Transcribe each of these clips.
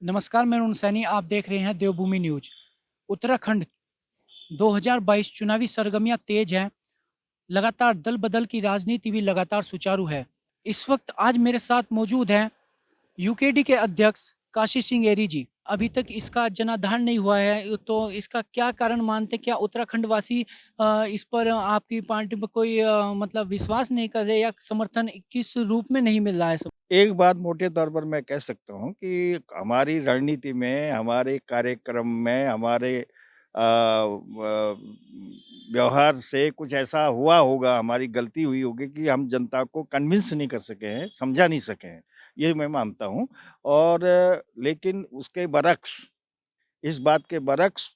नमस्कार, मैं अरुण सैनी। आप देख रहे हैं देवभूमि न्यूज। उत्तराखंड 2022 चुनावी सरगर्मियां तेज हैं। लगातार दल बदल की राजनीति भी लगातार सुचारू है। इस वक्त आज मेरे साथ मौजूद हैं यूकेडी के अध्यक्ष काशी सिंह एरी जी। अभी तक इसका जनाधार नहीं हुआ है, तो इसका क्या कारण मानते हैं? क्या उत्तराखंड वासी इस पर आपकी पार्टी पर कोई मतलब विश्वास नहीं कर रहे, या समर्थन किस रूप में नहीं मिल रहा है? एक बात मोटे तौर पर मैं कह सकता हूँ कि हमारी रणनीति में, हमारे कार्यक्रम में, हमारे व्यवहार से कुछ ऐसा हुआ होगा, हमारी गलती हुई होगी कि हम जनता को कन्विंस नहीं कर सके हैं, समझा नहीं सके हैं, ये मैं मानता हूँ। और लेकिन उसके बरक्स, इस बात के बरक्स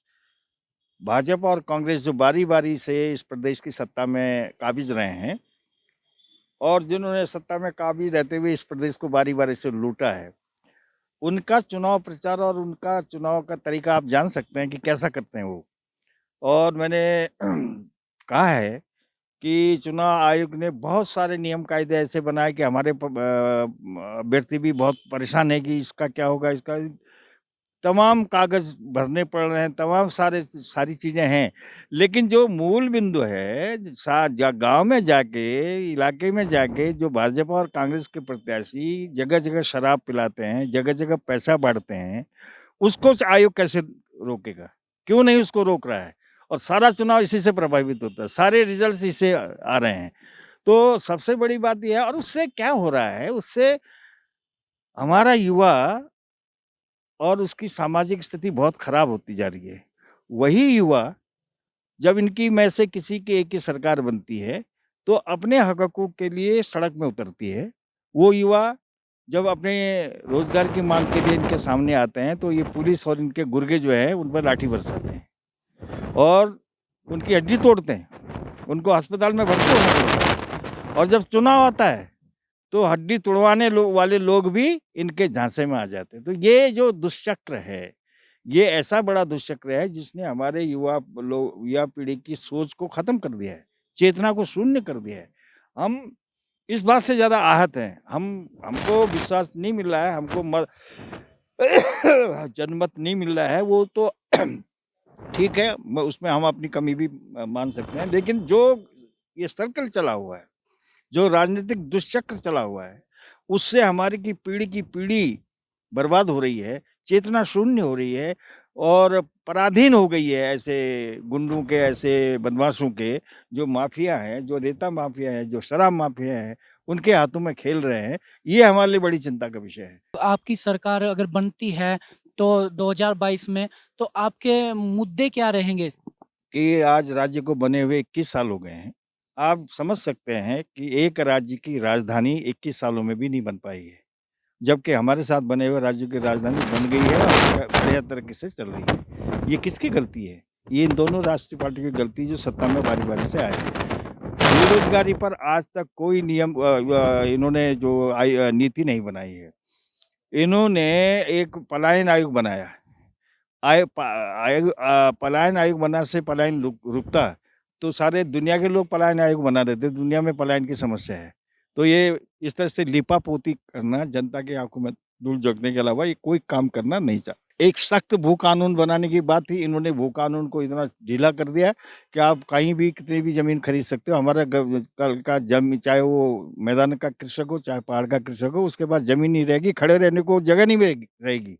भाजपा और कांग्रेस जो बारी-बारी से इस प्रदेश की सत्ता में काबिज़ रहे हैं और जिन्होंने सत्ता में काबिज़ रहते हुए इस प्रदेश को बारी-बारी से लूटा है, उनका चुनाव प्रचार और उनका चुनाव का तरीका आप जान सकते हैं कि कैसा करते हैं वो। और मैंने कहा है कि चुनाव आयोग ने बहुत सारे नियम कायदे ऐसे बनाए कि हमारे अभ्यर्थी भी बहुत परेशान है कि इसका क्या होगा, इसका तमाम कागज़ भरने पड़ रहे हैं, तमाम सारी चीज़ें हैं। लेकिन जो मूल बिंदु है, गाँव में जाके, इलाके में जाके जो भाजपा और कांग्रेस के प्रत्याशी जगह-जगह शराब पिलाते हैं, जगह-जगह पैसा बाँटते हैं, उसको आयोग कैसे रोकेगा? क्यों नहीं उसको रोक रहा है? और सारा चुनाव इसी से प्रभावित होता है, सारे रिज़ल्ट्स इससे आ रहे हैं। तो सबसे बड़ी बात ये है, और उससे क्या हो रहा है, उससे हमारा युवा और उसकी सामाजिक स्थिति बहुत खराब होती जा रही है। वही युवा जब इनकी में से किसी की एक की सरकार बनती है, तो अपने हक़ों के लिए सड़क में उतरती है। वो युवा जब अपने रोज़गार की माँग के लिए इनके सामने आते हैं, तो ये पुलिस और इनके गुर्गे जो हैं, उन पर लाठी बरसाते हैं और उनकी हड्डी तोड़ते हैं। उनको अस्पताल में भर्ती होना पड़ता है और जब चुनाव आता है, तो हड्डी तुड़वाने वाले लोग भी इनके झांसे में आ जाते हैं। तो ये जो दुष्चक्र है, ये ऐसा बड़ा दुष्चक्र है जिसने हमारे युवा पीढ़ी की सोच को खत्म कर दिया है, चेतना को शून्य कर दिया है। हम इस बात से ज़्यादा आहत हैं। हमको विश्वास नहीं मिल रहा है, हमको जनमत नहीं मिल रहा है, वो तो ठीक है, उसमें हम अपनी कमी भी मान सकते हैं। लेकिन जो ये सर्कल चला हुआ है, जो राजनीतिक दुष्चक्र चला हुआ है, उससे हमारी की पीढ़ी बर्बाद हो रही है, चेतना शून्य हो रही है और पराधीन हो गई है ऐसे गुंडों के, ऐसे बदमाशों के, जो माफिया हैं, जो रेता माफिया हैं, जो शराब माफिया हैं, उनके हाथों में खेल रहे हैं। ये हमारे लिए बड़ी चिंता का विषय है। आपकी सरकार अगर बनती है तो 2022 में, तो आपके मुद्दे क्या रहेंगे? कि आज राज्य को बने हुए 21 साल हो गए हैं। आप समझ सकते हैं कि एक राज्य की राजधानी 21 सालों में भी नहीं बन पाई है। जबकि हमारे साथ बने हुए राज्यों की राजधानी बन गई है और बढ़िया तरीके से चल रही है। ये किसकी गलती है? ये इन दोनों राष्ट्रीय पार्टी की गलती है जो सत्ता में बारी-बारी से आए हैं। बेरोज़गारी पर आज तक कोई नियम इन्होंने जो नीति नहीं बनाई है। इन्होंने एक पलायन आयोग बनाया। पलायन आयोग बनने से पलायन रुकता, तो सारे दुनिया के लोग पलायन आयोग बना देते, दुनिया में पलायन की समस्या है। तो ये इस तरह से लिपा-पोती करना, जनता की आँखों में धूल झोंकने के अलावा ये कोई काम करना नहीं एक सख्त भू कानून बनाने की बात थी, इन्होंने भू कानून को इतना ढीला कर दिया है कि आप कहीं भी कितनी भी ज़मीन खरीद सकते हो। हमारा कल का चाहे वो मैदान का कृषक हो, चाहे पहाड़ का कृषक हो, उसके पास ज़मीन नहीं रहेगी, खड़े रहने को जगह नहीं रहेगी।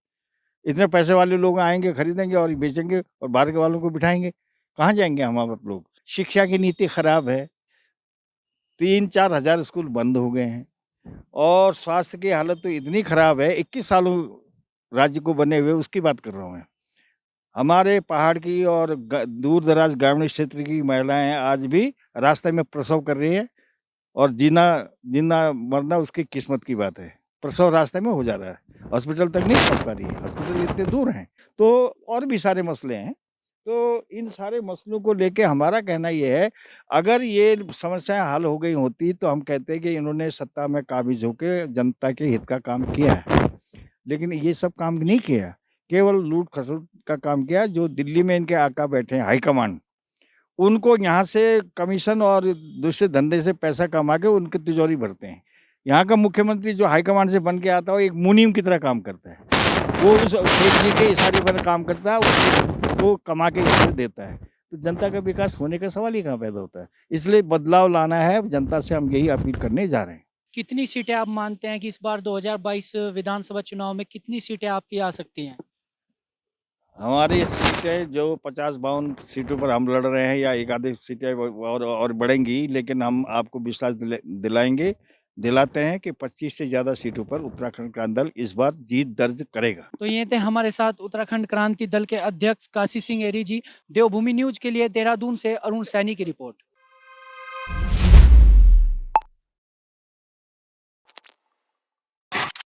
इतने पैसे वाले लोग आएँगे, खरीदेंगे और बेचेंगे और बाहर के वालों को बिठाएँगे। कहाँ जाएँगे हम आप लोग? शिक्षा की नीति खराब है, 3-4 हज़ार स्कूल बंद हो गए हैं और स्वास्थ्य की हालत तो इतनी खराब है, 21 सालों राज्य को बने हुए उसकी बात कर रहा हूँ मैं। हमारे पहाड़ की और दूर-दराज ग्रामीण क्षेत्र की महिलाएँ आज भी रास्ते में प्रसव कर रही हैं और जीना जीना मरना उसकी किस्मत की बात है। प्रसव रास्ते में हो जा रहा है, हॉस्पिटल तक नहीं पहुँच पा रही है, हॉस्पिटल इतने दूर हैं। तो और भी सारे मसले हैं। तो इन सारे मसलों को लेके हमारा कहना ये है, अगर ये समस्याएँ हल हो गई होती तो हम कहते हैं कि इन्होंने सत्ता में काबिज़ होके जनता के हित का काम किया है। लेकिन ये सब काम नहीं किया, केवल लूट-खसुट का काम किया। जो दिल्ली में इनके आका बैठे हैं हाईकमान, उनको यहाँ से कमीशन और दूसरे धंधे से पैसा कमा के उनकी तिजोरी भरते हैं। यहाँ का मुख्यमंत्री जो हाईकमान से बन के आता है, वो एक मुनीम की तरह काम करता है। वो उस एक जी के इशारे पर काम करता है, वो कमा के इसे देता है। तो जनता का विकास होने का सवाल ही कहाँ पैदा होता है। इसलिए बदलाव लाना है, जनता से हम यही अपील करने जा रहे हैं। कितनी सीटें आप मानते हैं कि इस बार 2022 विधानसभा चुनाव में कितनी सीटें आपकी आ सकती हैं? हमारी सीटें जो 50-52 सीटों पर हम लड़ रहे हैं या एक आधी सीटें और बढ़ेंगी, लेकिन हम आपको विश्वास दिलाएँगे, दिलाते हैं कि 25 से ज़्यादा सीटों पर उत्तराखंड का दल इस बार जीत दर्ज करेगा। तो ये थे हमारे साथ उत्तराखंड क्रांति दल के अध्यक्ष काशी सिंह एरी जी। देवभूमि न्यूज के लिए देहरादून से अरुण सैनी की रिपोर्ट।